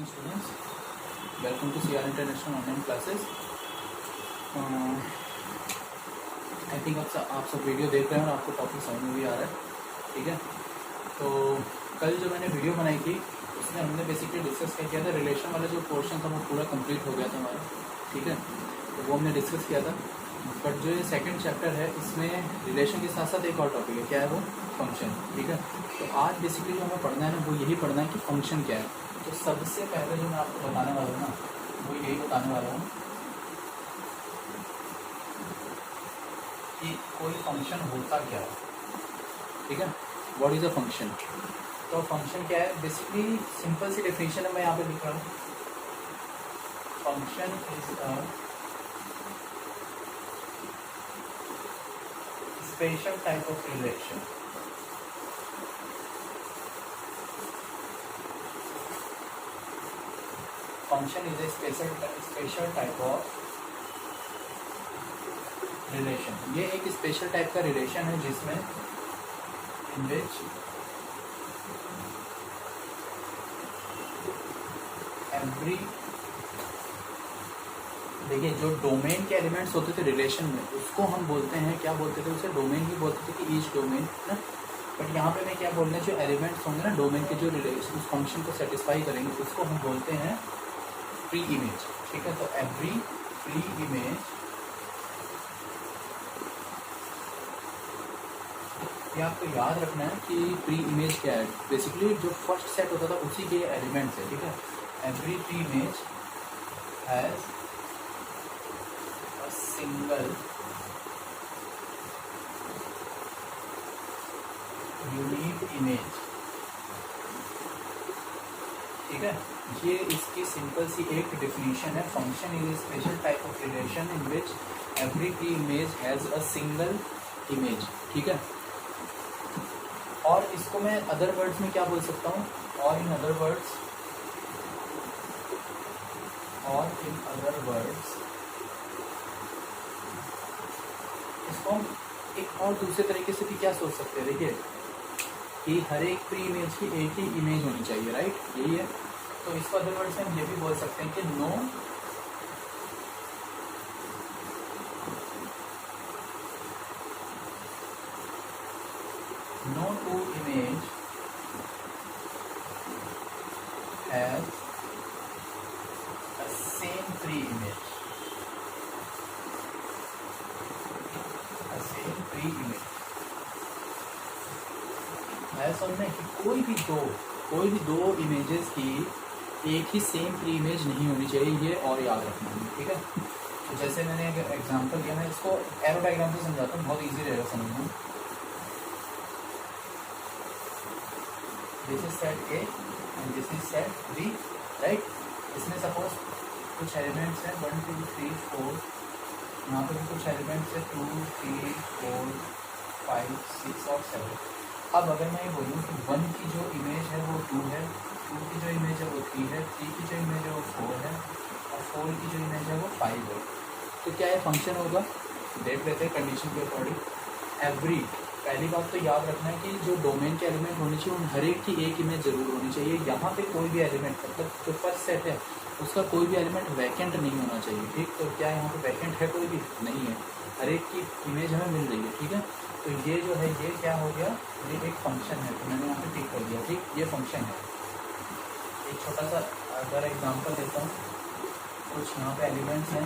morning students, welcome to CR International online classes. I think आप सब video देख रहे हैं और आपको टॉपिक समझ में भी आ रहा है, ठीक है। तो कल जो मैंने वीडियो बनाई थी उसमें हमने बेसिकली डिस्कस क्या किया था, रिलेशन वाला जो पोर्शन था वो पूरा कंप्लीट हो गया था हमारा, ठीक है। तो वो हमने डिस्कस किया था। बट जो ये सेकंड चैप्टर है इसमें रिलेशन के साथ साथ एक और टॉपिक है, क्या है वो, फंक्शन, ठीक है। तो आज बेसिकली जो हमें पढ़ना है ना वो यही पढ़ना है कि फंक्शन क्या है। तो सबसे पहले जो मैं आपको बताने वाला हूँ ना वो यही बताने वाला हूँ कि कोई फंक्शन होता क्या है, ठीक है। What is a function. तो फंक्शन क्या है, बेसिकली सिंपल सी डेफिनेशन है, मैं यहाँ पे लिख रहा हूँ। Function is a special type of relation. Function is a special type of relation. ये एक स्पेशल टाइप का रिलेशन है जिसमें इन विच एवरी, देखिए जो डोमेन के एलिमेंट्स होते थे रिलेशन में उसको हम बोलते हैं, क्या बोलते थे उसे, डोमेन ही बोलते थे कि ईच डोमेन ना। बट यहाँ पे मैं क्या बोल रहा हूँ, जो एलिमेंट्स होंगे ना डोमेन के जो रिलेशन उस फंक्शन को सेटिस्फाई करेंगे उसको हम बोलते हैं प्री इमेज, ठीक है। तो एवरी प्री इमेज, ये आपको याद रखना है कि प्री इमेज क्या है। बेसिकली जो फर्स्ट सेट होता था उसी के एलिमेंट्स है, ठीक है। Every pre image has a single unique image, ठीक है। ये इसकी सिंपल सी एक डेफिनेशन है। Function is a special type of relation in which every pre image has a single image, ठीक है। और इसको मैं अदर वर्ड्स में क्या बोल सकता हूँ, और इन अदर वर्ड्स इसको हम एक और दूसरे तरीके से भी क्या सोच सकते हैं, देखिए कि हर एक प्री इमेज की एक ही इमेज होनी चाहिए, राइट, यही है। तो इसको अदर वर्ड्स में हम ये भी बोल सकते हैं कि no two image has a same pre-image, है समझ में कि कोई भी दो इमेजेस की एक ही सेम प्री इमेज नहीं होनी चाहिए, ये और याद रखना है, ठीक है। तो जैसे मैंने एक एग्जांपल दिया, मैं इसको एरो डायग्राम से समझाता हूँ, बहुत इजी रहेगा समझना। This is set A and this is set B, right. इसमें सपोज कुछ एलिमेंट्स हैं 1 2 3 4, यहाँ पे भी कुछ एलिमेंट्स है 2 3 4 5 6 और 7। अब अगर मैं ये बोलूँ कि 1 की जो इमेज है वो 2 है, 2 की जो इमेज है वो 3 है, 3 की जो इमेज है वो 4 है और 4 की जो इमेज है वो 5 है, तो क्या ये फंक्शन होगा, देख लेते हैं कंडीशन के अकॉर्डिंग। एवरी, पहली बात तो याद रखना है कि जो डोमेन के एलिमेंट होने चाहिए उन हर एक की एक इमेज जरूर होनी चाहिए। यहाँ पे कोई भी एलिमेंट, मतलब जो फर्स्ट सेट है उसका कोई भी एलिमेंट वैकेंट नहीं होना चाहिए, ठीक। तो क्या यहाँ पे वैकेंट है, कोई भी नहीं है, हर एक की इमेज हमें मिल रही है, ठीक है। तो ये जो है ये क्या हो गया, ये एक फंक्शन है, तो मैंने यहाँ पे टिक कर दिया, ठीक, ये फंक्शन है। एक छोटा सा अगर एग्जांपल देता हूँ, कुछ यहाँ पे एलिमेंट्स हैं,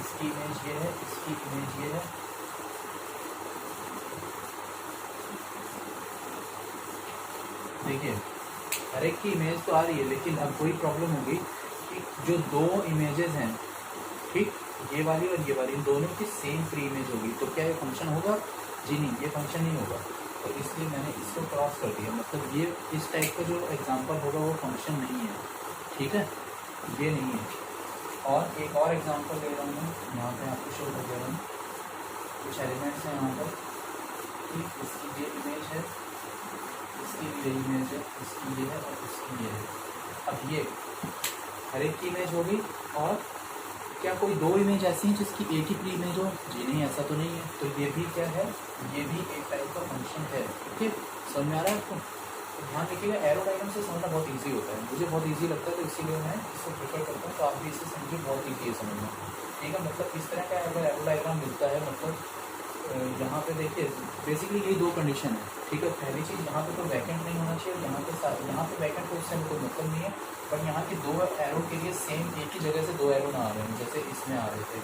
इसकी इमेज ये है, इसकी इमेज ये है, देखिए हर एक की इमेज तो आ रही है, लेकिन अब कोई प्रॉब्लम होगी कि जो दो इमेजेस हैं, ठीक, ये वाली और ये वाली, इन दोनों की सेम प्री इमेज होगी, तो क्या ये फंक्शन होगा, जी नहीं, ये फंक्शन नहीं होगा। तो इसलिए मैंने इसको क्रॉस कर दिया, मतलब ये इस टाइप का जो एग्जांपल होगा वो फंक्शन नहीं है, ठीक है, ये नहीं है। और एक और एग्जांपल ले रहा हूँ मैं, यहाँ पे आपको शो कर दे रहा हूँ, कुछ एलिमेंट्स हैं यहाँ पर, ठीक, इसकी ये इमेज है, इसकी भी यही इमेज है, इसकी ये है और इसकी ये है। अब ये हर एक की इमेज होगी, और क्या कोई दो इमेज ऐसी हैं जिसकी एक ही प्री इमेज हो, जी नहीं, ऐसा तो नहीं है। तो ये भी क्या है, ये भी एक टाइप का फंक्शन है, ठीक है, समझ में आ रहा है आपको। तो ध्यान रखिएगा, एरो डायग्राम से समझना बहुत ईजी होता है, मुझे बहुत ईजी लगता है, तो इसीलिए मैं इसको प्रेफर करता हूँ। तो आप भी इसे समझिए, बहुत ईजी है समझना, ठीक है। मतलब इस तरह का अगर एरो डायग्राम मिलता है, मतलब यहाँ पे देखिए बेसिकली यही दो कंडीशन है, ठीक है। पहली चीज़, यहाँ पे कोई वैकेंट नहीं होना चाहिए, यहाँ पे वैकेंट तो उससे कोई मतलब नहीं है, बट यहाँ के दो एरो के लिए सेम एक ही जगह से दो एरो ना आ रहे हैं, जैसे इसमें आ रहे थे,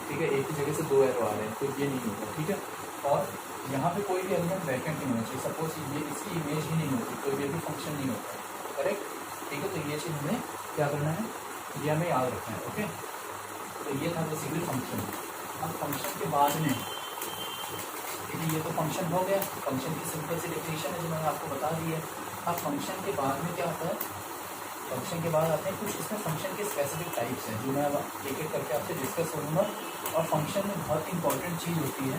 ठीक है, एक ही जगह से दो एरो आ रहे हैं, तो ये नहीं होता, ठीक है। और यहाँ पे कोई भी एलिमेंट वैकेंट नहीं होना चाहिए, सपोज ये इसकी इमेज ही नहीं होती, तो ये भी फंक्शन नहीं होता, करेक्ट, ठीक है। तो ये चीज़ हमें क्या करना है, ये हमें याद रखना है, ओके। तो ये था बेसिकली फंक्शन। अब फंक्शन के बाद में, ये तो फंक्शन हो गया, फंक्शन की सिंपल सी डेफिनेशन है जो मैंने आपको बता दी है। अब फंक्शन के बाद में क्या होता है, फंक्शन के बाद आते हैं कुछ इसमें फंक्शन के स्पेसिफिक टाइप्स हैं, जो मैं अब एक एक करके आपसे डिस्कस करूँगा। और फंक्शन में बहुत इंपॉर्टेंट चीज़ होती है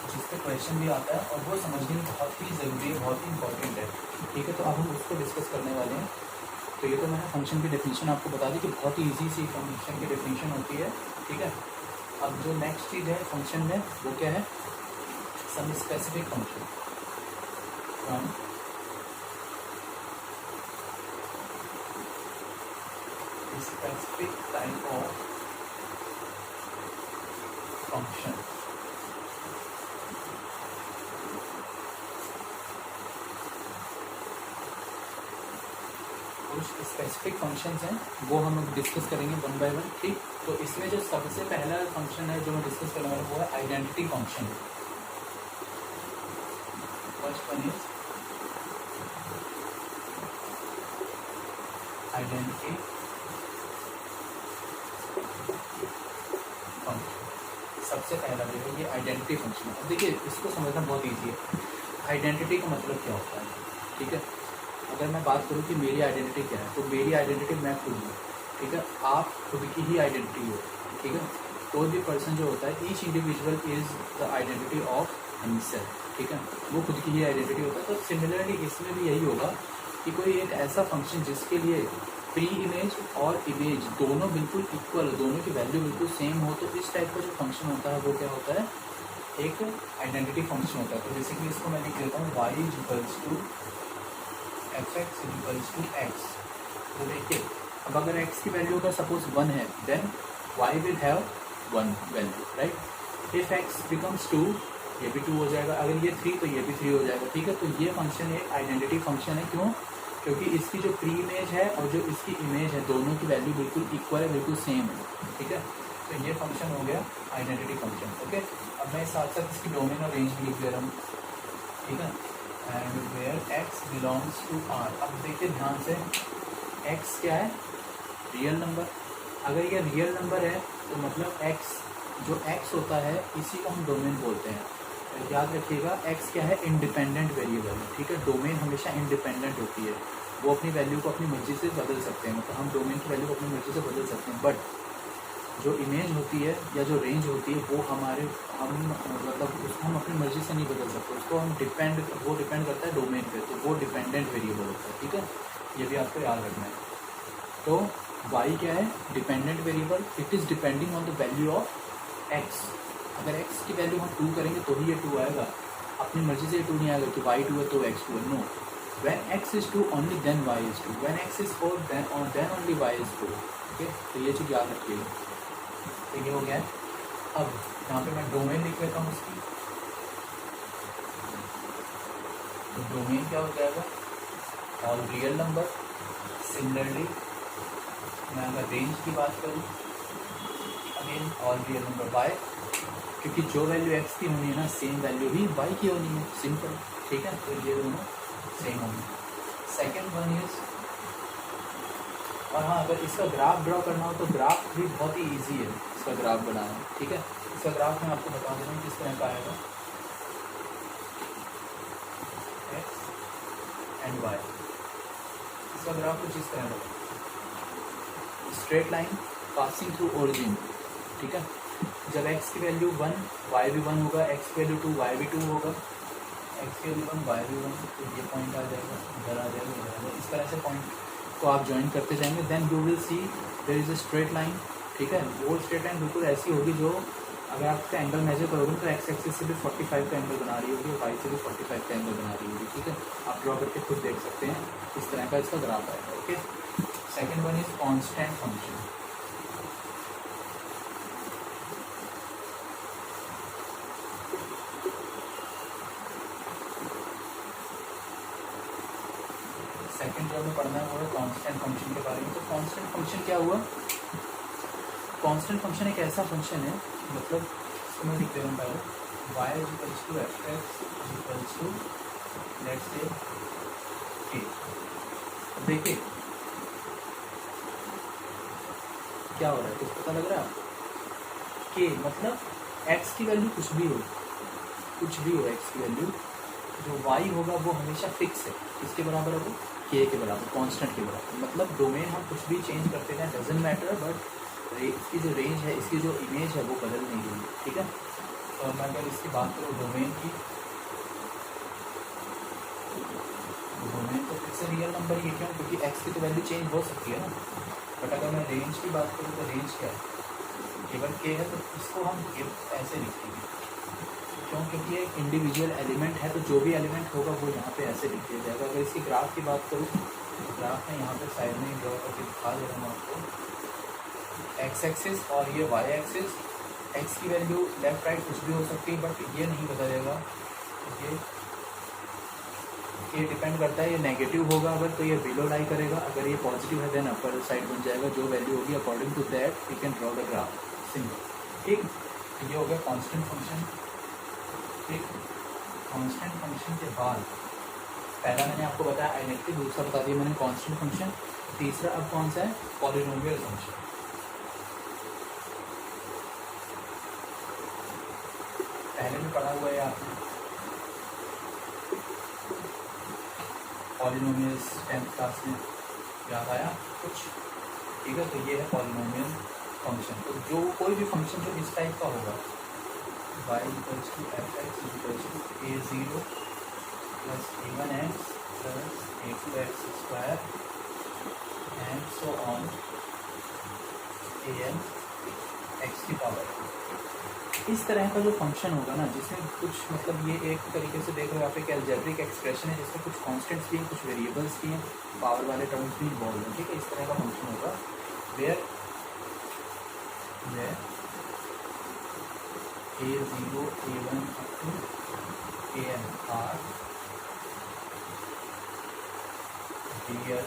जिस पर क्वेश्चन भी आता है, और वो समझने में बहुत ही ज़रूरी है, बहुत ही इंपॉर्टेंट है, ठीक है। तो अब हम उसको डिस्कस करने वाले हैं। तो ये तो मैंने फंक्शन की डेफिनेशन आपको बता दी कि बहुत ही ईजी सी फंक्शन की डेफिनेशन होती है, ठीक है। अब जो नेक्स्ट चीज़ है फंक्शन में, वो क्या है, some specific function from a specific type of function। कुछ स्पेसिफिक फंक्शंस हैं, वो हम डिस्कस करेंगे वन बाय वन, ठीक। तो इसमें जो सबसे पहला फंक्शन है जो मैं डिस्कस करने वाला हूँ, वो है identity function. First one is identity function. सबसे पहला जो है ये आइडेंटिटी फंक्शन है। अब देखिए इसको समझना बहुत ईजी है। आइडेंटिटी का मतलब क्या होता है, ठीक है। अगर मैं बात करूँ कि मेरी आइडेंटिटी क्या है, तो मेरी आइडेंटिटी मैं खुद हूँ, ठीक है। आप खुद की ही आइडेंटिटी हो, ठीक है। कोई भी पर्सन जो होता है, each individual is the identity of himself, ठीक है, वो खुद की ही आइडेंटिटी होता है। तो सिमिलरली इसमें भी यही होगा कि कोई एक ऐसा फंक्शन जिसके लिए प्री इमेज और इमेज दोनों बिल्कुल इक्वल, दोनों की वैल्यू बिल्कुल सेम हो, तो इस टाइप का जो फंक्शन होता है वो क्या होता है, एक आइडेंटिटी फंक्शन होता है। तो बेसिकली इसको मैं लिख देता हूँ, y equals to fx equals to x। तो देखिए अब अगर x की वैल्यू का सपोज 1 है, then y will have 1 value, right. If x becomes 2, ये भी 2 हो जाएगा, अगर ये 3 तो ये भी 3 हो जाएगा, ठीक है। तो ये फंक्शन एक आइडेंटिटी फंक्शन है, क्यों, क्योंकि इसकी जो प्री इमेज है और जो इसकी इमेज है, दोनों की वैल्यू बिल्कुल इक्वल है, बिल्कुल सेम है, ठीक है। तो ये फंक्शन हो गया आइडेंटिटी फंक्शन, ओके। अब मैं साथ साथ इसकी डोमेन और रेंज भी लिख दे रहा हूँ, ठीक है। And where x belongs to r। अब देखिए ध्यान से, x क्या है, रियल नंबर। अगर ये रियल नंबर है तो मतलब x, जो x होता है इसी को हम डोमेन बोलते हैं। याद रखिएगा x क्या है, इंडिपेंडेंट वेरिएबल है, ठीक है। डोमेन हमेशा इंडिपेंडेंट होती है, वो अपनी वैल्यू को अपनी मर्जी से बदल सकते हैं, मतलब हम डोमेन की वैल्यू को अपनी मर्जी से बदल सकते हैं। बट जो इमेज होती है या जो रेंज होती है, वो हम मतलब उसको हम अपनी मर्जी से नहीं बदल सकते, उसको हम वो डिपेंड करता है डोमेन पे, तो वो डिपेंडेंट वेरिएबल होता है, ठीक है। ये भी आपको याद रखना है। तो y क्या है, dependent variable, it is depending on the value of x। अगर x की वैल्यू हम 2 करेंगे तो ही ये 2 आएगा, अपनी मर्जी से 2 नहीं आएगा कि y 2 है तो x 2 है, no. when x is 2 only then y is 2, when x is 4 then only y is 4, okay. तो ये चीज़ याद रखिएगा। तो ये हो गया है। अब यहाँ पे मैं डोमेन लिख लेता हूँ उसकी। तो डोमेन क्या हो जाएगा, ऑल रियल नंबर। सिमिलरली मैं अगर रेंज की बात करूँ, again all real number y, क्योंकि जो वैल्यू x की होनी है ना, सेम वैल्यू ही y की होनी है, सिंपल, ठीक है। तो ये दोनों सेम होंगे। सेकेंड वन इज, और हाँ अगर इसका ग्राफ ड्रॉ करना हो तो ग्राफ भी बहुत ही ईजी है इसका ग्राफ बनाना, ठीक है। इसका ग्राफ मैं आपको बता देता हूँ किस तरह का आएगा, x एंड y। इसका ग्राफ कुछ इस तरह का, straight line passing through origin, ठीक है। जब x की वैल्यू 1, y भी 1 होगा, x की वैल्यू 2, y भी 2 होगा, x की वैल्यू 1, y भी 1, तो ये पॉइंट आ जाएगा, इधर आ जाएगा, इधर आ जाएगा। इस तरह से पॉइंट को आप ज्वाइन करते जाएंगे, then you will see there is a straight line, ठीक है। वो स्ट्रेट लाइन बिल्कुल ऐसी होगी जो अगर आप इसका एंगल मेजर करोगे तो x एक्सिस से भी 45 का एंगल बना रही होगी और y से भी 45 का एंगल बना रही होगी, ठीक है, आप ड्रॉ करके खुद देख सकते हैं, इस तरह का इसका ग्राफ आएगा। Okay, second one is constant function. Second जो हमें पढ़ना है वो है कांस्टेंट फंक्शन के बारे में। तो कांस्टेंट फंक्शन क्या हुआ? कांस्टेंट फंक्शन एक ऐसा फंक्शन है, मतलब इसको मैं लिख दे रहा हूँ पहले, y equals to F X equals to let's say K. देखिए क्या हो रहा है, कुछ पता लग रहा है? के मतलब x की वैल्यू कुछ भी हो, कुछ भी हो x की वैल्यू, जो y होगा वो हमेशा फिक्स है, किसके बराबर है वो? k के बराबर, कांस्टेंट के बराबर। मतलब डोमेन हम कुछ भी चेंज करते हैं, डजेंट मैटर, बट इसकी जो रेंज है, इसकी जो इमेज है वो बदल नहीं रही, ठीक है। तो मैं अगर इसकी बात करूँ डोमेन की, डोमेन तो फिर से रियल नंबर ही क्यों? क्योंकि x की तो वैल्यू चेंज हो सकती है ना। बट अगर मैं रेंज की बात करूँ तो रेंज क्या है? केवल k है, तो इसको हम ऐसे लिखेंगे, क्यों? क्योंकि ये एक इंडिविजुअल एलिमेंट है, तो जो भी एलिमेंट होगा वो यहाँ पे ऐसे लिख दिया जाएगा। अगर इसकी ग्राफ की बात करूँ, ग्राफ में यहाँ पे साइड में ड्रॉ करके दिखा दे रहा हूँ आपको, एक्स एक्सिस और ये वाई एक्सिस, एक्स की वैल्यू लेफ्ट राइट कुछ भी हो सकती है, बट ये नहीं बताएगा, ये डिपेंड करता है, ये नेगेटिव होगा अगर तो ये बिलो लाई करेगा, अगर ये पॉजिटिव है देन अपर साइड बन जाएगा। जो वैल्यू होगी according to that you can draw the graph, simple, ठीक। ये हो गया कांस्टेंट फंक्शन, ठीक। कांस्टेंट फंक्शन के बाद पहला मैंने आपको बताया आइडेंटिटी, दूसरा बता दिया मैंने कांस्टेंट फंक्शन, तीसरा अब कौन सा है? Polynomial function. पहले भी पढ़ा हुआ है आपने पॉलिनोमियल्स 10th क्लास में, याद आया कुछ? ठीक है, तो ये है पॉलिनोमियल फंक्शन। तो जो कोई भी फंक्शन जो इस टाइप का होगा, y equals to F X equals to a0 plus a1x plus a2x square and so on an x की पावर, इस तरह का जो फंक्शन होगा ना, जिसमें कुछ मतलब ये एक तरीके से देख रहे हो आप, एक अलजेब्रिक एक्सप्रेशन है जिसमें कुछ कांस्टेंट्स भी हैं, कुछ वेरिएबल्स भी हैं, पावर वाले टर्म्स भी इन्वॉल्व हैं, ठीक है। इस तरह का फंक्शन होगा where a0 a1 up to an are real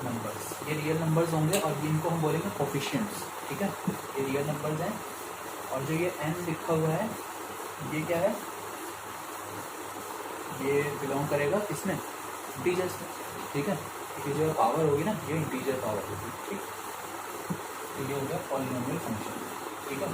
numbers, ये रियल नंबर्स होंगे और इनको हम बोलेंगे कोफिशिएंट्स, ठीक है। ये रियल नंबर्स हैं, और जो ये n लिखा हुआ है ये क्या है? ये बिलोंग करेगा किसमें? इंटीजर्स में, ठीक है। क्योंकि जो पावर होगी ना, ये इंटीजर पावर होगी, ठीक। तो ये हो गया पॉलिनोमियल फंक्शन, ठीक है।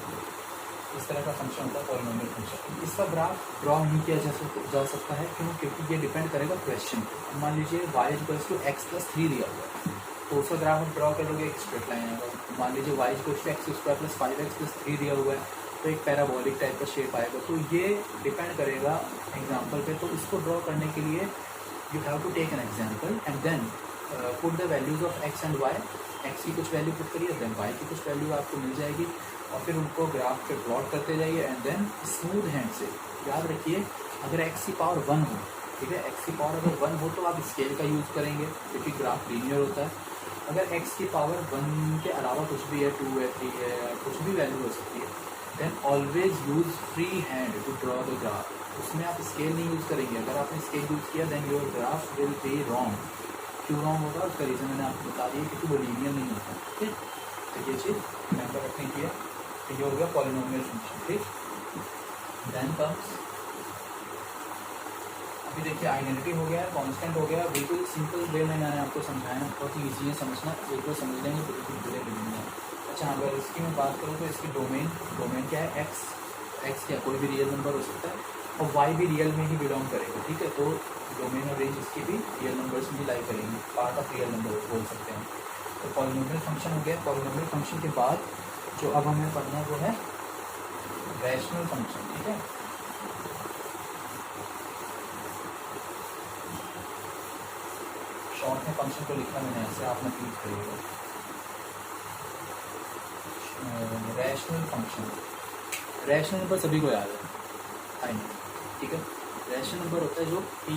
इस तरह का फंक्शन होता है पॉलिनोमियल फंक्शन। इसका ग्राफ ड्रॉ नहीं किया जा सकता है, क्यों? क्योंकि ये डिपेंड करेगा क्वेश्चन पे। मान लीजिए y equals to X plus 3 दिया हुआ है, तो उसका ग्राफ आप ड्रॉ कर लोगे, एक स्ट्रेट लाइन आएगा। मान लीजिए y equals to X square plus 5x plus 3 दिया हुआ है, तो एक पैराबोलिक टाइप का शेप आएगा। तो ये डिपेंड करेगा एग्जाम्पल पे। तो इसको ड्रॉ करने के लिए you have to take an example and then put the values of x and y। x की कुछ वैल्यू पुट करिए, देन y की कुछ वैल्यू आपको मिल जाएगी, और फिर उनको ग्राफ पे प्लॉट करते जाइए एंड देन स्मूथ हैंड से। याद रखिए, अगर x की पावर 1 हो, ठीक है, x की पावर अगर 1 हो तो आप स्केल का यूज़ करेंगे, क्योंकि ग्राफ लीनियर होता है। अगर x की पावर 1 के अलावा कुछ भी है, 2 है, 3 है, कुछ भी वैल्यू हो सकती है, then always use free hand to draw the graph. उसमें आप स्केल नहीं यूज़ करेंगे। अगर आपने स्केल यूज़ किया then your graph will be wrong. क्यों रॉन्ग होगा उसका रीज़न मैंने आपको बता दिया, क्योंकि वो लीनियर नहीं होता, ठीक। तो ये चीज़ रिमेंबर रखने की है। तो ये हो गया पॉलिनोमियल फंक्शन, ठीक। देन कम्स, अभी देखिए आइडेंटिटी हो गया, कांस्टेंट हो गया, बिल्कुल सिंपल वे में मैंने आपको समझाया, बहुत ही ईजी है समझना, बिल्कुल समझ लेंगे तो बिल्कुल बुरे लगेंगे। अच्छा, अगर इसकी मैं बात करूँ तो इसकी डोमेन क्या है? एक्स क्या कोई भी रियल नंबर हो सकता है, और वाई भी रियल में ही बिलोंग करेगा, ठीक है। तो डोमेन और रेंज इसकी भी रियल नंबर्स में लाई करेंगे, पार्ट ऑफ रियल नंबर बोल सकते हैं। तो पॉलिनोमियल फंक्शन हो गया। पॉलिनोमियल फंक्शन के बाद जो अब हमें पढ़ना है वो है रैशनल फंक्शन, ठीक है। शॉर्ट में फंक्शन को लिखा मैंने ऐसे, आप नोट करिएगा। रैशनल फंक्शन, रैशनल नंबर सभी को याद है, फाइन। ठीक है। रैशनल नंबर होता है जो P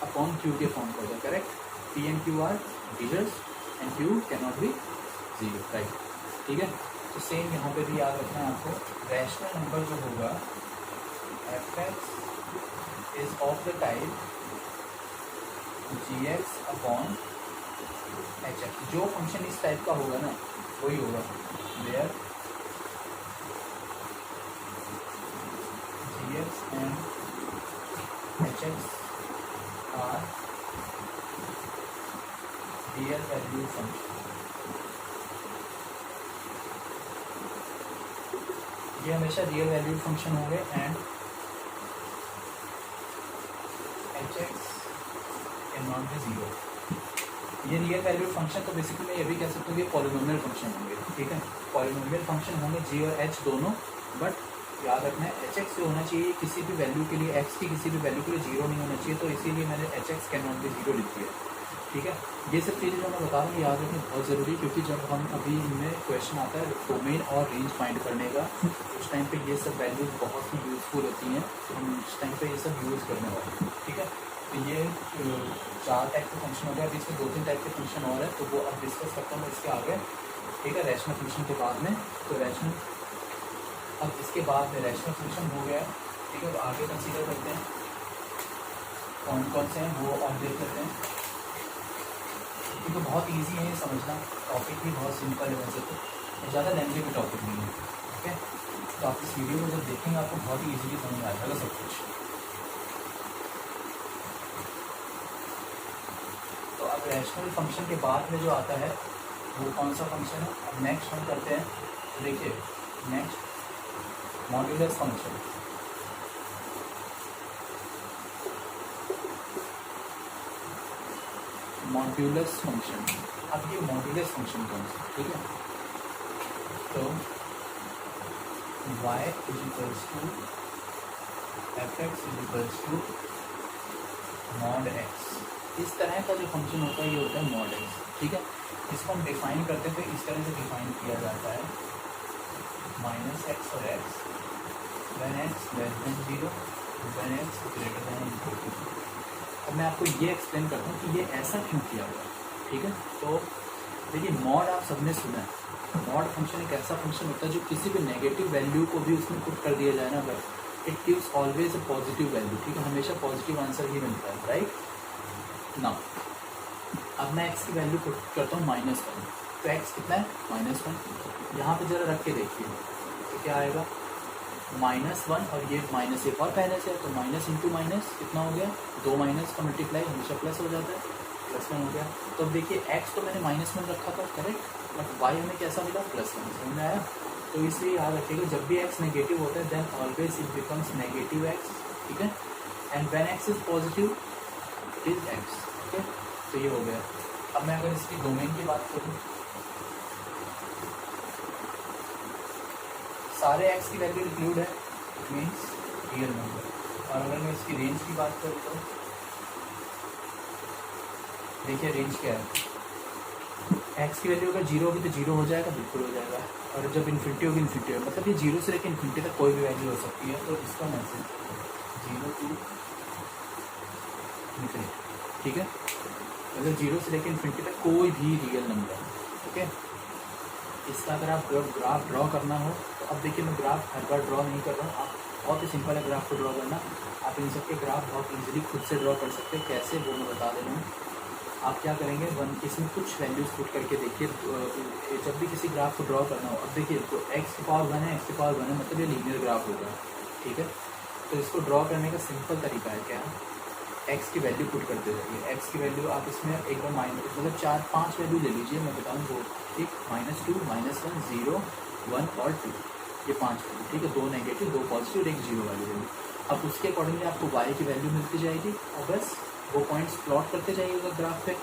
अपॉन Q के फॉर्म का होता है, correct. P and Q are integers and Q can not be zero, right, ठीक है। तो सेम यहाँ पे भी याद रखना है आपको, रैशनल नंबर जो होगा F X is of the type G X upon H X. जो फंक्शन इस टाइप का होगा ना वही होगा, where G X and H X are real value function. ये हमेशा रियल वैल्यू फंक्शन होंगे and H X can not be zero. ये रियल वैल्यू फंक्शन तो बेसिकली मैं ये भी कह सकता हूँ कि पॉलिनोमियल फंक्शन होंगे, ठीक है। पॉलिनोमियल फंक्शन होंगे जी और एच दोनों, बट याद रखना है एच एक्स जो होना चाहिए किसी भी वैल्यू के लिए, एक्स की किसी भी वैल्यू के लिए जीरो नहीं होना चाहिए, तो इसीलिए मैंने H X can not be zero लिख दिया, ठीक है। ये सब चीज़ें जो मैं बता रहा हूँ याद रखना बहुत ज़रूरी, क्योंकि जब हम अभी इनमें क्वेश्चन आता है डोमेन और रेंज फाइंड करने का, उस टाइम पे ये सब वैल्यूज बहुत ही यूज़फुल होती हैं, तो हम उस टाइम पे ये सब यूज़ करने वाले हैं, ठीक है। तो ये 4 टाइप के फंक्शन हो गया, अभी इसमें 2-3 टाइप के फंक्शन और है, तो वो अब डिस्कस करता हूँ इसके आगे, ठीक है। रैशनल फंक्शन के बाद में, तो रैशनल, अब इसके बाद में रैशनल फंक्शन हो गया, ठीक है। तो आगे कंसीडर करते हैं कौन कौन से हैं वो और देख लेते हैं, क्योंकि बहुत इजी है ये समझना, टॉपिक भी बहुत सिंपल है वैसे तो, ज़्यादा लेंथी भी टॉपिक नहीं है, ठीक है। तो आप इस वीडियो को जब देखेंगे आपको बहुत ही ईजिली समझ आ जाएगा सब कुछ। तो अब रैशनल फंक्शन के बाद में जो आता है वो कौन सा फंक्शन है, अब नेक्स्ट हम करते हैं, तो देखिए next modulus function. Modulus function, अब ये मॉड्यूलस फंक्शन कौन सा, ठीक है। तो y is equals to F X is equals to mod X, इस तरह का जो फंक्शन होता है ये होता है मॉड एक्स, ठीक है। इसको हम डिफाइन करते थे, इस तरह से डिफाइन किया जाता है, माइनस एक्स और X when X less than zero when X greater than equal to. अब मैं आपको ये एक्सप्लेन करता हूँ कि ये ऐसा क्यों किया हुआ है, ठीक है। तो देखिए मॉड आप सबने सुना है, मॉड फंक्शन एक ऐसा फंक्शन होता है जो किसी भी नेगेटिव वैल्यू को भी उसमें पुट कर दिया जाए ना, अगर it gives always a positive value, ठीक है, हमेशा पॉजिटिव आंसर ही मिलता है, राइट ना। अब मैं एक्स की वैल्यू पुट करता हूँ -1, तो एक्स कितना है -1, यहाँ पे जरा रख के देखिए तो क्या आएगा -1, और ये माइनस एक और पहले से है, तो माइनस इंटू माइनस कितना हो गया, 2 माइनस का मल्टीप्लाई हमेशा प्लस हो जाता है, +1 हो गया। तो अब देखिए एक्स तो मैंने -1 रखा था, करेक्ट, बट वाई हमें कैसा मिला +1, समझ में आया। तो इसलिए याद रखिएगा जब भी एक्स नेगेटिव होता है then always it becomes negative X, ठीक है, and when X is positive it is X, ठीक है। तो ये हो गया। अब मैं अगर इसकी डोमेन की बात करूँ, सारे एक्स की वैल्यू इंक्लूड है, इट मीन्स रियल नंबर। और अगर मैं इसकी रेंज की बात करूँ तो देखिए रेंज क्या है, एक्स की वैल्यू अगर 0 होगी तो 0 हो जाएगा, बिल्कुल हो जाएगा, और जब इन्फिनिटी होगी इन्फिनिटी होगी, मतलब ये 0 से लेकर इन्फिनिटी तक कोई भी वैल्यू हो सकती है, तो इसका मैसेज 0 to इन्फिनिटी, ठीक है। अगर 0 से लेकर इन्फिनिटी तक कोई भी रियल नंबर, ओके। इसका अगर आप ग्राफ ड्रॉ करना हो तो अब देखिए मैं ग्राफ हर बार ड्रॉ नहीं कर रहा हूँ, आप बहुत ही सिंपल है ग्राफ को ड्रॉ करना, आप इन सबके ग्राफ बहुत इजीली खुद से ड्रॉ कर सकते हैं, कैसे वो मैं बता दे रहा हूँ। आप क्या करेंगे, इसमें कुछ वैल्यूज पुट करके देखिए, जब भी किसी ग्राफ को ड्रॉ करना हो, अब देखिए तो x की पावर 1 है, x की पावर 1 है, मतलब ये लीनियर ग्राफ होगा, ठीक है। तो इसको ड्रॉ करने का सिंपल तरीका है क्या, x की वैल्यू पुट करते जाइए, x की वैल्यू आप इसमें एक बार माइनस मतलब 4-5 वैल्यू ले लीजिए, मैं बताऊँ वो, ठीक, -2 -1 0 1 और 2, ये 5 वैल्यू, ठीक है, 2 नेगेटिव 2 पॉजिटिव 1 जीरो वैल्यू होगी। अब उसके अकॉर्डिंगली आपको y की वैल्यू मिलती जाएगी, और बस वो पॉइंट्स प्लॉट करते जाइएगा ग्राफ पे,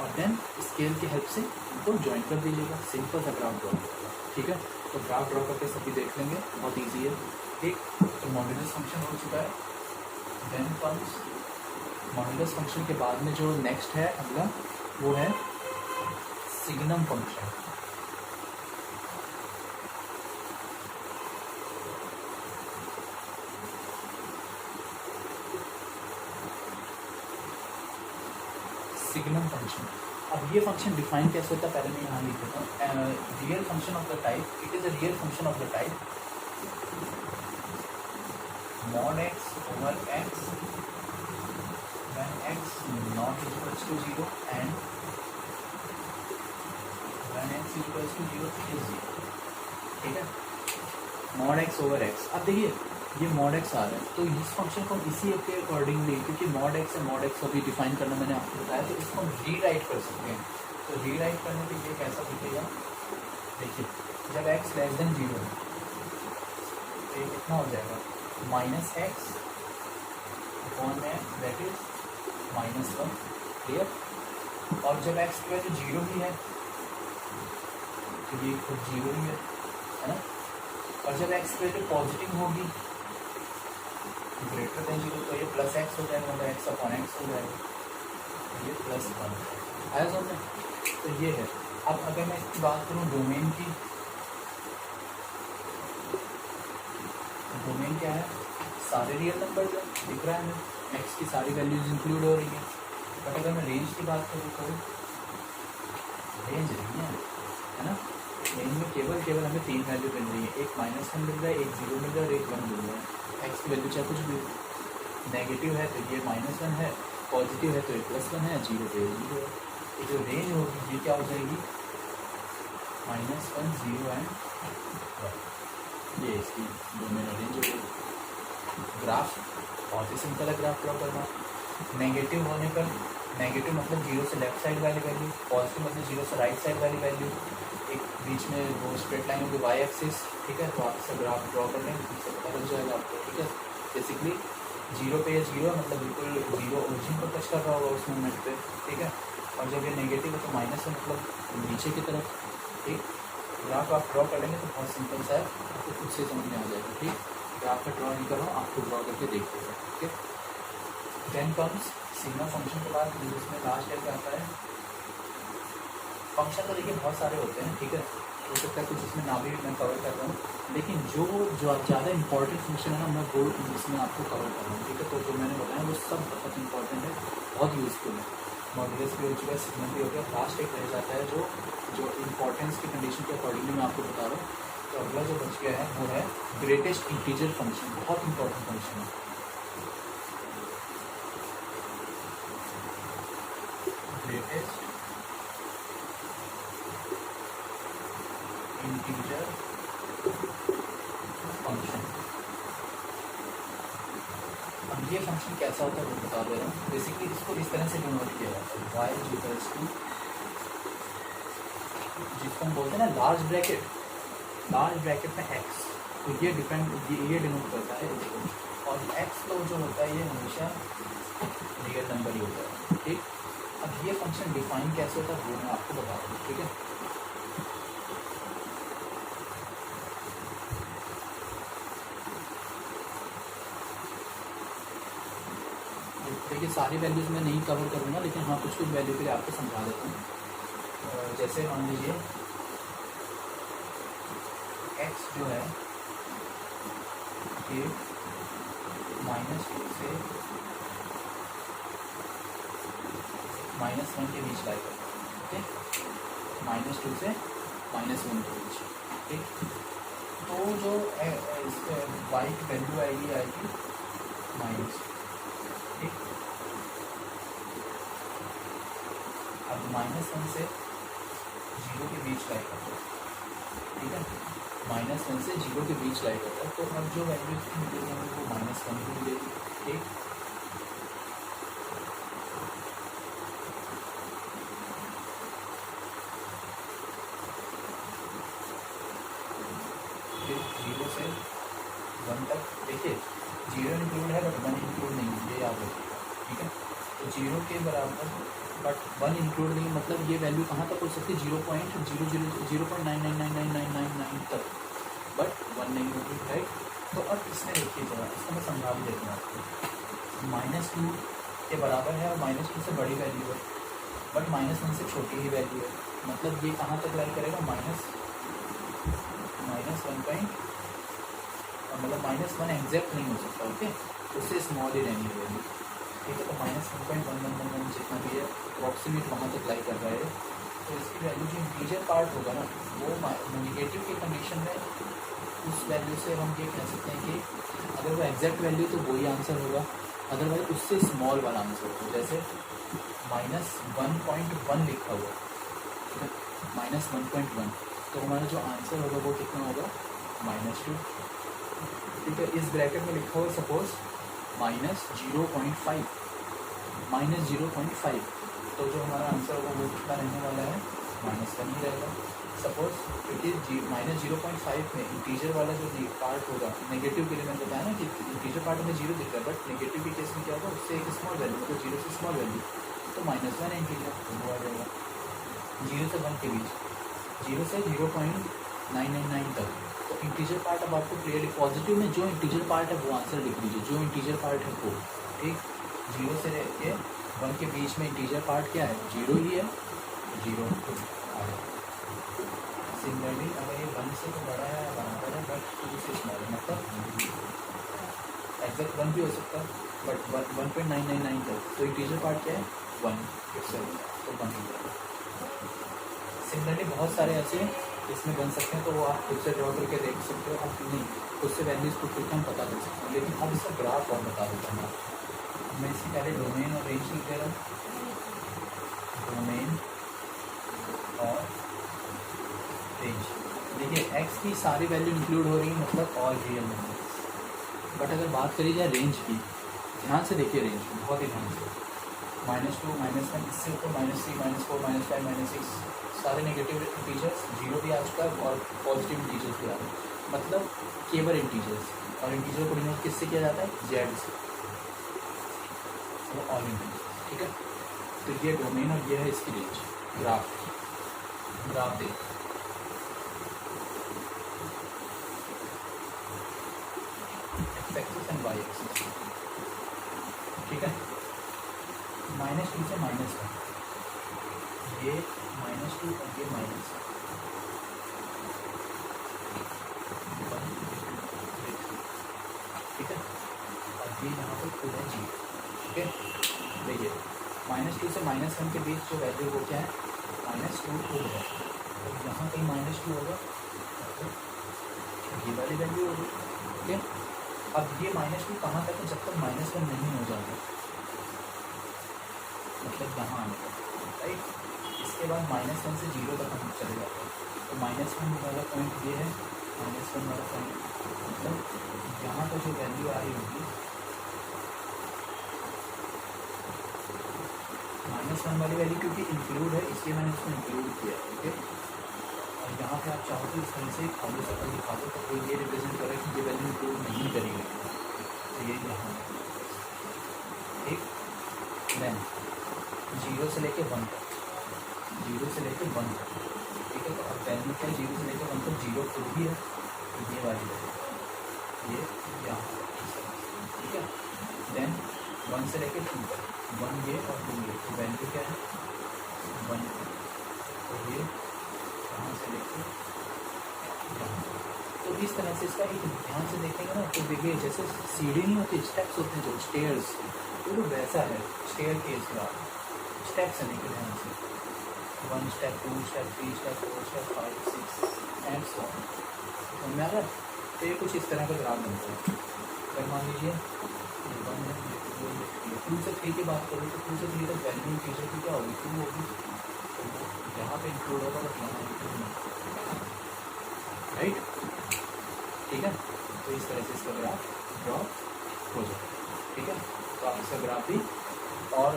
और देन स्केल की हेल्प से उनको ज्वाइन कर दीजिएगा, सिंपल सा ग्राफ ड्रॉ होगा, ठीक है। तो ग्राफ ड्रॉ करके सभी देख लेंगे, बहुत ईजी है, ठीक। तो मॉड्यूलस फंक्शन हो चुका है, देन कम्स मॉड्यूलस फंक्शन के बाद में जो नेक्स्ट है अगला वो है सिग्नम फंक्शन। Signum function. अब ये फंक्शन डिफाइन कैसे होता है पहले मैं यहाँ लिख देता हूँ। Real function of the type, it is a real function of the type mod x over x when x not equals to 0 and when x equals to 0 it is 0, ठीक है। mod x over x, अब देखिए ये mod x आ रहा है तो इस function को इसी के अकॉर्डिंगली, क्योंकि mod x है, mod x को भी डिफाइन करना मैंने आपको बताया, तो इसको हम रीराइट कर सकते हैं। तो रीराइट करने के लिए कैसा दिखेगा, देखिए जब x लेस देन 0 है तो ये कितना हो जाएगा minus x upon x that is -1, clear. और जब x की वैल्यू 0 ही है तो ये खुद 0 ही है ना। और जब x की वैल्यू पॉजिटिव होगी ग्रेटर देन 0 तो ये प्लस एक्स हो जाएगा, मतलब x अपॉन एक्स हो जाएगा, ये +1 आया समझ में। तो ये है। अब अगर मैं इसकी बात करूँ डोमेन की, डोमेन क्या है, सारे रियल नंबर जो दिख रहा है हमें, x की सारी वैल्यूज इंक्लूड हो रही है। बट अगर मैं रेंज की बात करूँ तो रेंज नहीं है ना। रेंज में केवल हमें 3 वैल्यू मिल रही है, एक -1 मिल रहा है, एक 0 मिल रहा है और एक 1 मिल रहा है। x की वैल्यू चाहे कुछ भी, नेगेटिव है तो ये -1 है, पॉजिटिव है तो ये +1 है, 0 तो ये 0 है। ये जो रेंज होगी ये क्या हो जाएगी -1 0 एंड 1, ये इसकी डोमेन रेंज हो गई। ग्राफ बहुत ही सिंपल है ग्राफ ड्रॉ करना। नेगेटिव होने पर, नेगेटिव मतलब 0 से लेफ्ट साइड वाली वैल्यू, पॉजिटिव मतलब 0 से राइट साइड वाली वैल्यू, एक बीच में वो स्ट्रेट लाइन होगी वाई एक्सिस, ठीक है। तो आप इससे ग्राफ ड्रॉ कर लेंगे, इससे पता लग जाएगा आपको, ठीक है। बेसिकली 0 पे ये 0 मतलब बिल्कुल 0 ओरिजिन को टच कर रहा होगा उस मोमेंट पे, ठीक है। और जब ये नेगेटिव है तो माइनस है मतलब नीचे की तरफ, ठीक। ग्राफ आप ड्रॉ कर लेंगे तो बहुत सिंपल सा है, आपको खुद से समझ में आ जाएगा, ठीक। ग्राफ में ड्रॉ नहीं कर रहा हूँ, आपको ड्रॉ करके देखिएगा, ठीक है। देन कम्स सिग्मा फंक्शन के बाद जिसमें लास्ट टाइम क्या आता है फंक्शन। तो देखिए बहुत सारे होते हैं, ठीक है। हो सकता है कुछ इसमें ना भी मैं कवर कर रहा हूँ, लेकिन जो ज़्यादा इंपॉर्टेंट फंक्शन है ना मैं वो इसमें आपको कवर कर रहा हूँ, ठीक है। तो जो मैंने बताया वो सब बहुत इंपॉर्टेंट है, बहुत यूज़फुल है। मॉड्यूलस भी हो चुका है, सिग्नल भी हो गया, लास्ट एक रह जाता है जो इंपॉर्टेंस की कंडीशन के अकॉर्डिंगली मैं आपको बता रहा हूँ। तो अगला जो बच गया है वो है ग्रेटेस्ट इंटीजर फंक्शन, बहुत इंपॉर्टेंट फंक्शन है। Greatest integer function. अब ये फंक्शन कैसा होता है वो बता दे रहा हूँ। बेसिकली इसको इस तरह से डिनोट किया जाता है, वाई इक्वल्स टू, जिसको हम बोलते हैं ना लार्ज ब्रैकेट में x, तो ये डिनोट करता है इसको। और x तो जो होता है ये हमेशा रियल नंबर ही होता है, ठीक। अब ये फंक्शन डिफाइन कैसे होता है वो मैं आपको बता रहा हूँ, ठीक है। देखिए सारी वैल्यूज़ मैं नहीं कवर करूँगा, लेकिन हाँ कुछ वैल्यू के लिए आपको समझा देता हूँ। जैसे मान लीजिए x जो है ये -2 से -1 के बीच लाई करता है, ठीक। -2 से -1 के बीच, ठीक। तो जो y की वैल्यू आएगी माइनस, ठीक। अब -1 से 0 के बीच लाई करता है, ठीक है। -1 से 0 के बीच लाई करता है, तो अब जो वैल्यू मिलेगी हमें वो -1 ही मिलेगी, ठीक। फिर 0 से 1 तक, देखिए 0 इंक्लूड है बट 1 इंक्लूड नहीं है, ये याद रखिएगा, ठीक है। तो 0 के बराबर बट 1 इंक्लूड नहीं, मतलब ये वैल्यू कहाँ तक हो सकती है 0.099999999 तक, बट 1 नहीं होगी, राइट। तो अब इसमें देखिए जरा, इसको मैं समझा भी देता हूँ आपको। -2 के बराबर है और -2 से बड़ी वैल्यू है, बट -1 से छोटी ही वैल्यू है, मतलब ये कहाँ तक लाई करेगा मतलब -1 एग्जैक्ट नहीं हो सकता, ओके। उससे स्मॉल ही रहनी है वैल्यू, ठीक है, तो -1.1111 जितना भी है अप्रॉक्सीमेट वहाँ तक लाई कर रहा है। तो इसकी वैल्यू जो इंटीजर पार्ट होगा ना वो नेगेटिव की कंडीशन में उस वैल्यू से हम ये कह सकते हैं कि अगर वो एग्जैक्ट वैल्यू तो वही आंसर होगा, अदरवाइज उससे स्मॉल वाला आंसर होगा। जैसे -1.1 लिखा हुआ, ठीक है, -1.1, तो हमारा जो आंसर होगा वो कितना होगा -2। ठीक है, इस ब्रैकेट में लिखा हुआ सपोज -0.5, -0.5, तो जो हमारा आंसर होगा वो कितना रहने वाला है -1 ही रहेगा। सपोज क्योंकि -0.5 में इंटीजर वाला जो पार्ट होगा नेगेटिव के लिए मैंने बताया ना कि इंटीजर पार्ट में 0 दिख रहा है, बट नेगेटिव के केस में क्या होगा उससे एक स्मॉल वैल्यू, मतलब 0 से स्मॉल वैल्यू, तो -1 इंटीजर वो आ जाएगा। 0 से 1 के बीच, 0 से 0.999 तक, तो इंटीजर पार्ट अब आपको क्लियरली पॉजिटिव में जो इंटीजर पार्ट है वो आंसर लिख लीजिए, जो इंटीजर पार्ट है वो, ठीक। 0 से लेके 1 के बीच में इंटीजर पार्ट क्या है 0 ही है, 0 आ गया। सिमिलरली अगर ये 1 से तो बड़ा है बराबर है बट 2 से स्मॉल है, मतलब एग्जैक्ट 1 भी हो सकता है बट 1.999 तक, तो इंटीजर पार्ट क्या है 1 itself, तो 1 ही है। सिमिलरली बहुत सारे ऐसे इसमें बन सकते हैं, तो वो आप खुद से ड्रॉ करके देख सकते हो, आप नहीं खुद से वैल्यूज पुट करके हम पता कर सकते हैं। लेकिन अब इसका ग्राफ और बता देता हूँ, मैं इससे पहले डोमेन और रेंज लिख दे रहा हूँ, डोमेन और रेंज। देखिए x की सारी वैल्यू इंक्लूड हो रही है, मतलब ऑल रियल नंबर्स। बट अगर बात करी जाए रेंज की, ध्यान से देखिए रेंज बहुत ही ध्यान से, -2, -1, इससे ऊपर -3, -4, -5, -6 सारे नेगेटिव इंटीजर्स, 0 भी आ चुका है और पॉजिटिव इंटीजर्स भी आ रहे हैं, मतलब केवल इंटीजर्स, और इंटीजर को डिनोट किससे किया जाता है जेड से, तो ऑल इंटीजर्स, ठीक है। तो ये डोमेन और ये है इसकी रेंज। ग्राफ देख एक्सिस एंड वाई एक्सिस, ठीक है। -2 से -1, ये -2 और ये -1, ठीक है, और ये यहाँ पर खुद है जी, ठीक है। देखिए -2 से -1 के बीच जो वैल्यू वो क्या है -2 खुद है, तो यहाँ कहीं -2 होगा, तो ये वाली वैल्यू होगी, ठीक है। अब ये -2 कहाँ तक है, जब तक -1 नहीं हो जाता, मतलब यहाँ आने का, राइट। इसके बाद -1 से 0 तक हम चले जाते हैं, तो -1 वाला पॉइंट ये है, -1 वाला पॉइंट, मतलब यहाँ पर जो वैल्यू आ रही होगी -1 वाली वैल्यू, क्योंकि इंक्लूड है इसलिए मैंने इसको इंक्लूड किया, ठीक है। और यहाँ पे आप चाहो तो इस तरह से खाली सर्कल दिखा दो, तो ये रिप्रेजेंट कर रहा है कि ये वैल्यू इंक्लूड नहीं करी गई, तो ये यहाँ, ठीक। देन 0 से लेके 1 तक, 0 से लेके 1 तक, ठीक है। तो अब वैल्यू क्या है 0 से लेके 1 तक, 0 खुद भी है, तो ये वाली वैल्यू ये यहाँ, ठीक है। देन 1 से लेके 2 तक, 1 ये और 2 ये, तो वैल्यू क्या है 1, तो ये यहाँ से लेके यहाँ, तो इस तरह से इसका एक ध्यान से देखेंगे ना, तो देखिए जैसे सीढ़ी नहीं होती, स्टेप्स होते हैं जो स्टेयर्स, तो वैसा है स्टेयर केस का, स्टेप्स है, देखिए ध्यान से 1 step 2 step 3 step 4 step 5 6 and so on, समझ में आ रहा है। तो ये कुछ इस तरह का ग्राफ बनता है। अगर मान लीजिए 2 से 3 की बात करूँ, तो 2 से 3 तक वैल्यू इंटीजर की क्या होगी 2 होगी, तो यहाँ पे इंक्लूड होगा बट यहाँ इंक्लूड नहीं, राइट, ठीक है। तो इस तरह से इसका ग्राफ ड्रॉ हो जाए, ठीक है। तो आप इसका ग्राफ भी और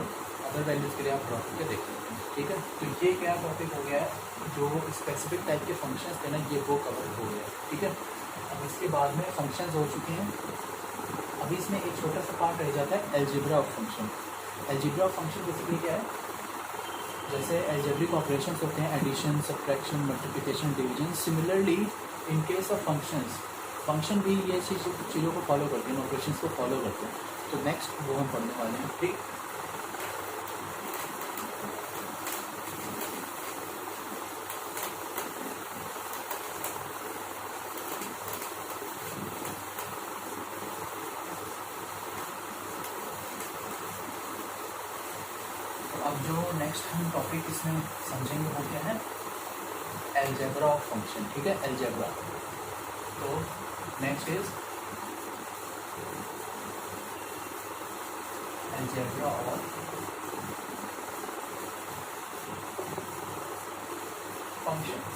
अदर वैल्यूज़ के लिए आप ड्रॉ करके देख सकते हैं, ठीक है। तो ये क्या टॉपिक हो गया है, जो स्पेसिफिक टाइप के फंक्शंस थे ना, ये वो कवर हो गया, ठीक है। अब इसके बाद में फंक्शंस हो चुके हैं, अभी इसमें एक छोटा सा पार्ट रह जाता है algebra of function. Algebra of function basically क्या है, जैसे एल्जेब्रिक ऑपरेशंस होते हैं addition, subtraction, multiplication, division, similarly in case of functions, function भी ये चीज़ों को फॉलो करते हैं, ऑपरेशंस को फॉलो करते हैं। तो नेक्स्ट वो हम पढ़ने वाले हैं, ठीक। अब जो नेक्स्ट हम टॉपिक इसमें समझेंगे वो क्या है, अलजेब्रा ऑफ फंक्शन, ठीक है, अलजेब्रा। तो next is algebra of functions,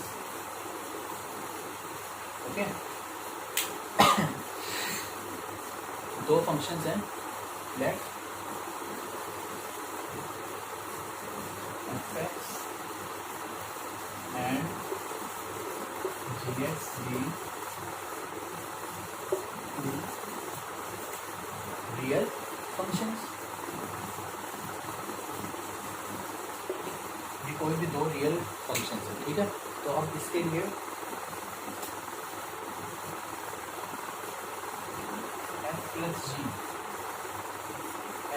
okay. दो फंक्शंस हैं, late fx and gx be two real functions। ये कोई भी दो रियल फंक्शंस है, ठीक है। तो अब इसके लिए f प्लस जी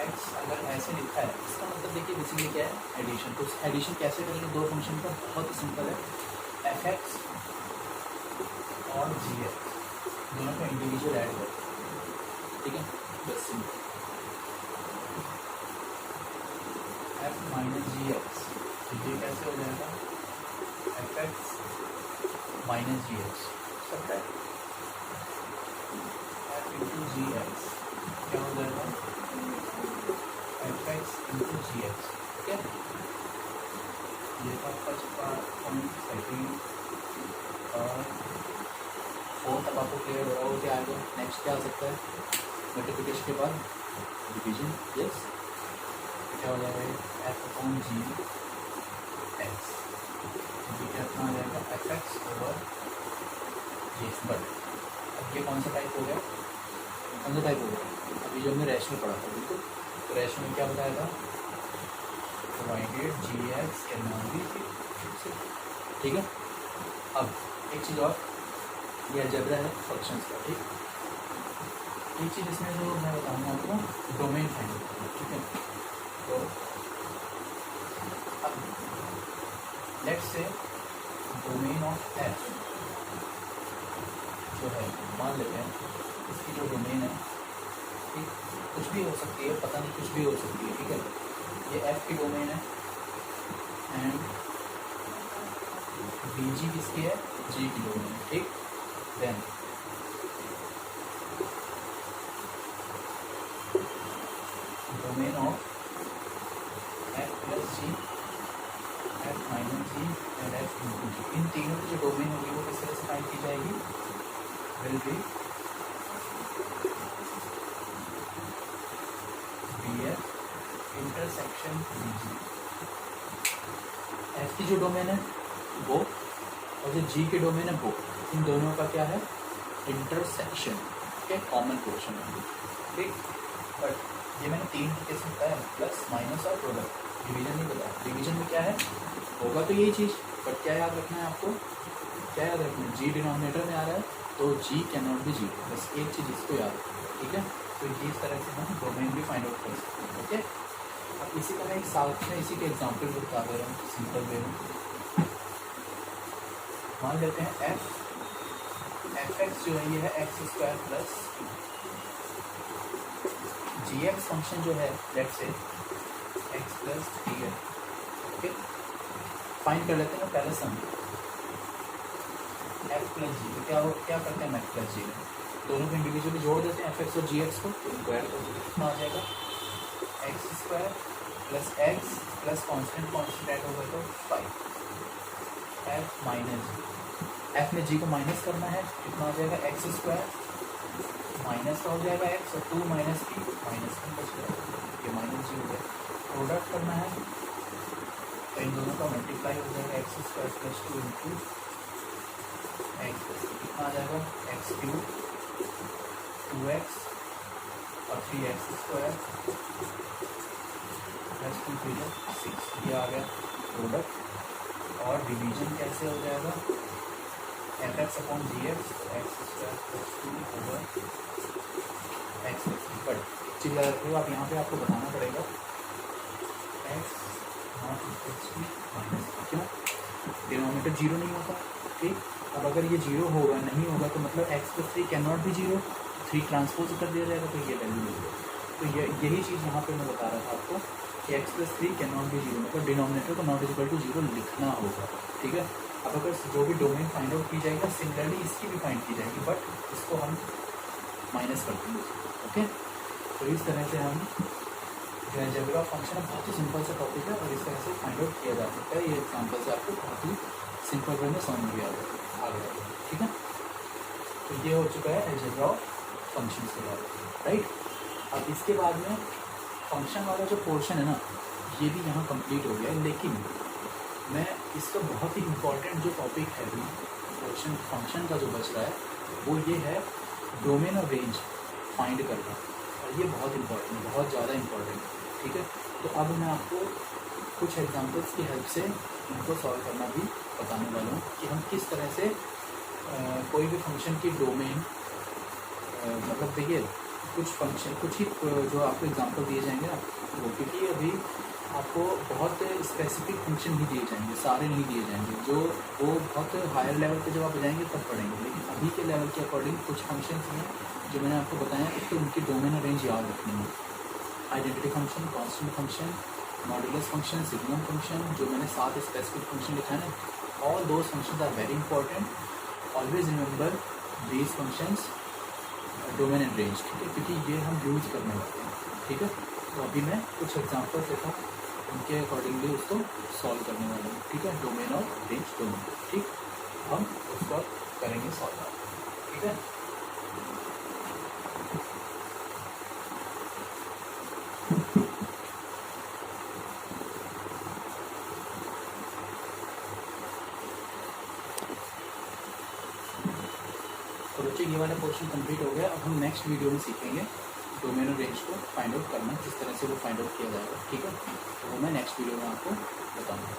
एक्स अगर ऐसे लिखा है, इसका मतलब देखिए बेसिकली क्या है, एडिशन। तो एडिशन कैसे करेंगे दो फंक्शन का, बहुत ही सिंपल है, एफ एक्स और जी एक्स दोनों को इंडिविजुअल ऐड करें, ठीक है, बस सिंपल। एफ माइनस जी एक्स, ये कैसे हो जाएगा, एफ एक्स माइनस जी एक्स, सबका एफ इंटू जी एक्स क्या हो जाएगा, एफ एक्स इंटू जी एक्स, ठीक है। ये था फर्स्ट पार्ट, सेकेंड और फोर्थ। अब आपको क्लियर हो रहा हो क्या आएगा, नेक्स्ट क्या हो सकता है, मल्टीप्लिकेशन के बाद डिवीजन, यस। क्या हो जाएगा, एफ अपॉन जी एक्स, ये क्या आ जाएगा, F X over G X. But अब ये कौन सा टाइप हो गया, कौन सा टाइप हो गया, अभी जो हमने रैशनल पढ़ा था, बिल्कुल। तो रैशनल में क्या बताएगा, provided G X can not be, ठीक है। अब एक चीज़ और, ये अलजेब्रा है फंक्शंस का, ठीक। एक चीज़ इसमें जो मैं बताऊंगा आपको, डोमेन फाइंड करना, ठीक है। तो अब let's say domain of F जो है, मान लेते हैं इसकी जो डोमेन है, ठीक, कुछ भी हो सकती है, पता नहीं कुछ भी हो सकती है, ठीक है। ये एफ की डोमेन है एंड बी जी किसकी है, जी की डोमेन है, ठीक। Then domain of F plus G, F minus G and F into G, इन तीनों की जो डोमेन होगी वो किस तरह से फाइंड की जाएगी, will be intersection G. F की जो डोमेन है वो और जो जी की डोमेन है वो, इन दोनों का क्या है, इंटरसेक्शन, ठीक है, कॉमन पोर्शन है, ठीक। बट ये मैंने तीन के केस में बताया, प्लस माइनस और प्रोडक्ट, डिवीजन नहीं बताया। डिवीजन में क्या है, होगा तो यही चीज़, बट क्या याद रखना है आपको, क्या याद रखना है, जी डिनोमिनेटर में आ रहा है तो जी कैन नॉट बी जी, बस एक चीज़ इसको याद रखना, ठीक है। तो ये इस तरह से हम डोमेन भी फाइंड आउट कर सकते हैं, ओके। अब इसी का मैं एक साथ में इसी के एग्जाम्पल भी बता दे रहा हूँ सिंपल वे में। मान लेते हैं एफ एक्स जो है ये है एक्स स्क्वायर प्लस जी एक्स फंक्शन जो है, let's say x plus three है, ओके। फाइंड कर लेते हैं पहले सम एफ प्लस जी, तो क्या करते हैं, एफ प्लस जी में दोनों को इंडिविजुअली जोड़ देते हैं, एफ एक्स और जी एक्स को, तो इनको ऐड कर देते हैं, आ जाएगा x square plus x plus constant add होगा तो 5, एफ माइनस एफ में जी को माइनस करना है, कितना आ जाएगा, एक्स स्क्वायर माइनस का हो जाएगा एक्स और 2 माइनस की माइनस का बच जाएगा, ये माइनस जी हो गया। प्रोडक्ट करना है तो इन दोनों का मल्टीप्लाई हो जाएगा, x square plus 2 into x, कितना आ जाएगा, एक्स क्यूब 2x और 3x स्क्वायर प्लस 2 3 6, ये आ गया प्रोडक्ट। और डिवीजन कैसे हो जाएगा, F X upon G X, X square plus 2 over X, but चीज़ याद रखिएगा, आप यहाँ पे आपको बताना पड़ेगा X not equals to minus, क्यों, डिनोमिनेटर जीरो नहीं होता, ठीक। अब अगर ये जीरो होगा नहीं होगा तो मतलब x plus 3 can not be zero, 3 transpose कर दिया जाएगा तो ये वैल्यू मिल जाएगी, तो यही चीज़ यहाँ पे मैं बता रहा था आपको कि x+3 can not be zero, मतलब डिनोमिनेटर को नॉट इक्वल टू जीरो लिखना होगा, ठीक है। अब अगर जो भी डोमेन फाइंड आउट की जाएगा, सिमिलरली इसकी भी फाइंड की जाएगी, बट इसको हम माइनस कर देंगे, ओके। तो इस तरह से हम जो अलजेब्रा ऑफ फंक्शन है, बहुत ही सिंपल सा टॉपिक है और इस तरह से फाइंड आउट किया जा सकता है। ये एग्जाम्पल से आपको बहुत ही सिंपल वे में समझ भी आ गया, ठीक है। तो ये हो चुका है अलजेब्रा ऑफ फंक्शन के बारे में, राइट। अब इसके बाद में फंक्शन वाला जो पोर्शन है ना, ये भी यहाँ कंप्लीट हो गया है, लेकिन मैं इसका बहुत ही इम्पॉर्टेंट जो टॉपिक है अभी पोर्शन फंक्शन का जो बच रहा है, वो ये है डोमेन और रेंज फाइंड करना, और ये बहुत इम्पॉर्टेंट है, बहुत ज़्यादा इम्पॉर्टेंट है, ठीक है। तो अब मैं आपको कुछ एग्जांपल्स की हेल्प से इनको सॉल्व करना भी बताने वाला हूँ कि हम किस तरह से कोई भी फंक्शन की डोमेन, मतलब देखिए कुछ फंक्शन, कुछ ही जो आपको एग्जांपल दिए जाएंगे ना, वो क्योंकि अभी आपको बहुत स्पेसिफिक फंक्शन ही दिए जाएंगे, सारे नहीं दिए जाएंगे, जो वो बहुत हायर लेवल पे जब आप जाएंगे तब पढ़ेंगे, लेकिन अभी के लेवल के अकॉर्डिंग कुछ फंक्शन हैं जो मैंने आपको बताया कि उनकी डोमेन और रेंज याद रखनी है। Identity function, constant function, modulus function, signum function, जो मैंने 7 स्पेसिफिक फंक्शन लिखा है ना, all those functions are very important. Always remember these functions domain and range, ठीक है, क्योंकि ये हम यूज़ करने वाले हैं, ठीक है। तो अभी मैं कुछ एग्जांपल्स देता हूँ, उनके अकॉर्डिंगली उसको सॉल्व करने वाले हैं, ठीक है। डोमेन और रेंज दोनों, ठीक, हम उसको करेंगे सॉल्व, ठीक है। तो बच्चे ये वाला पोर्शन कंप्लीट हो गया। अब हम नेक्स्ट वीडियो में सीखेंगे डोमेन और रेंज को फाइंड आउट करना, किस तरह से वो फाइंड आउट किया जाएगा, ठीक है। तो वो मैं नेक्स्ट वीडियो में आपको बताऊँगा।